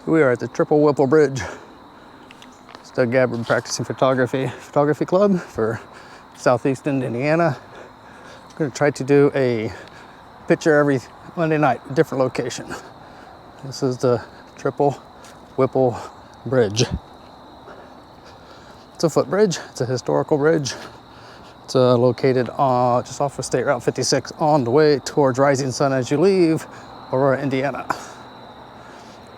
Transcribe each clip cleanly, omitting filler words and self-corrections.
We are at the Triple Whipple Bridge. It's Doug Gabbard practicing photography club for southeastern Indiana. I'm going to try to do a picture every Monday night, a different location. This is the Triple Whipple Bridge. It's a footbridge. It's a historical bridge. It's located just off of State Route 56 on the way towards Rising Sun as you leave Aurora, Indiana.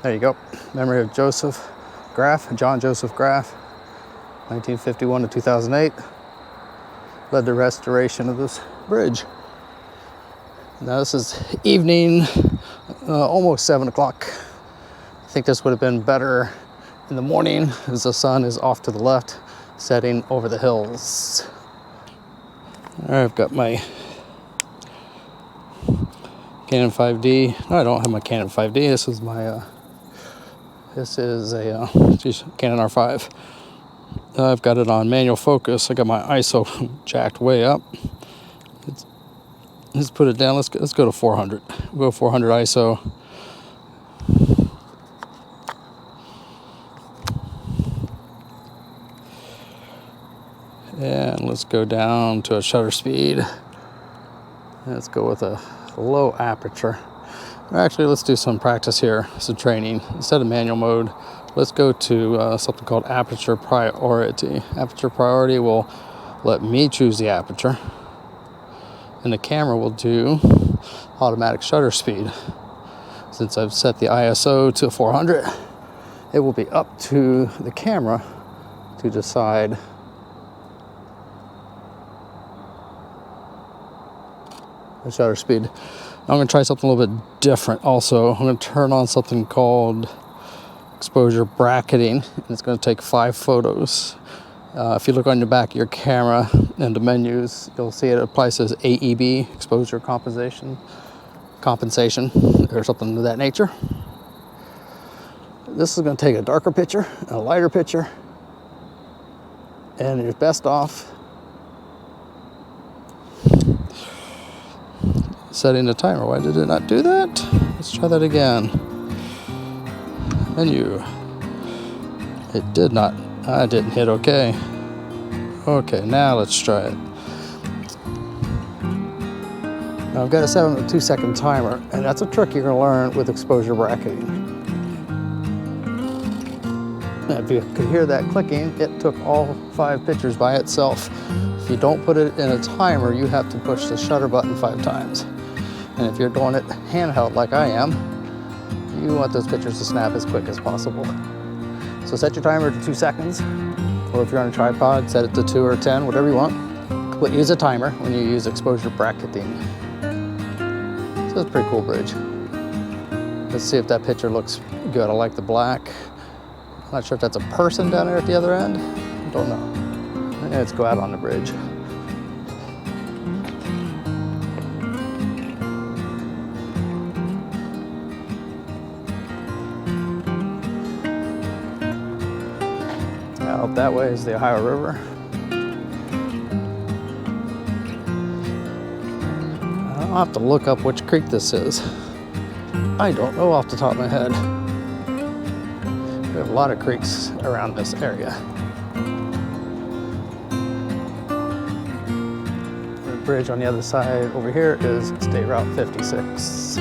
There you go. Memory of Joseph Graff, John Joseph Graff, 1951 to 2008. Led the restoration of this bridge. Now this is evening, almost 7 o'clock. I think this would have been better in the morning as the sun is off to the left, setting over the hills. All right, I've got my Canon 5D. No, I don't have my Canon 5D. This is my Canon R5. I've got it on manual focus. I got my ISO jacked way up. Let's put it down. Let's go to 400. We'll go 400 ISO. And let's go down to a shutter speed. Let's go with a low aperture. Actually, let's do some practice here, some training. Instead of manual mode, let's go to something called aperture priority. Aperture priority will let me choose the aperture, and the camera will do automatic shutter speed. Since I've set the ISO to 400, it will be up to the camera to decide the shutter speed. I'm going to try something a little bit different also. I'm going to turn on something called exposure bracketing, and it's going to take 5 photos. If you look on the back of your camera and the menus, you'll see it applies to AEB, exposure compensation, or something of that nature. This is going to take a darker picture, a lighter picture, and you're best off setting the timer. Why did it not do that? Let's try that again. Menu. It did not. I didn't hit OK. Okay, now let's try it. Now I've got a 2-second timer, and that's a trick you're going to learn with exposure bracketing. Now, if you could hear that clicking, it took all 5 pictures by itself. If you don't put it in a timer, you have to push the shutter button 5 times. And if you're doing it handheld like I am, you want those pictures to snap as quick as possible. So set your timer to 2 seconds, or if you're on a tripod, set it to 2 or 10, whatever you want. But use a timer when you use exposure bracketing. So it's a pretty cool bridge. Let's see if that picture looks good. I like the black. I'm not sure if that's a person down there at the other end. I don't know. Let's go out on the bridge. Out that way is the Ohio River. I'll have to look up which creek this is. I don't know off the top of my head. We have a lot of creeks around this area. The bridge on the other side over here is State Route 56.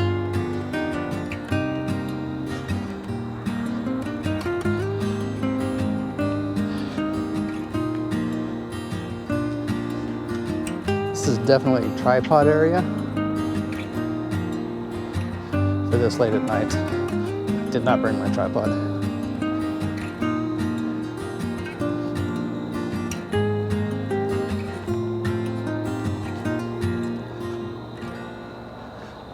This is definitely a tripod area for this late at night. I did not bring my tripod.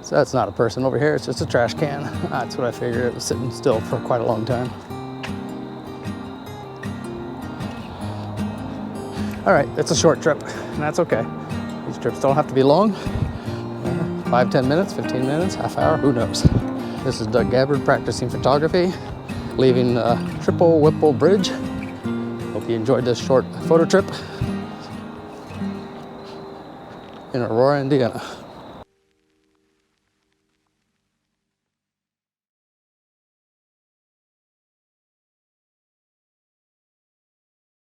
So that's not a person over here, it's just a trash can. That's what I figured. It was sitting still for quite a long time. All right, it's a short trip, and that's okay. These trips don't have to be long. 5, 10 minutes, 15 minutes, half hour, who knows. This is Doug Gabbard practicing photography, leaving Triple Whipple Bridge. Hope you enjoyed this short photo trip in Aurora, Indiana.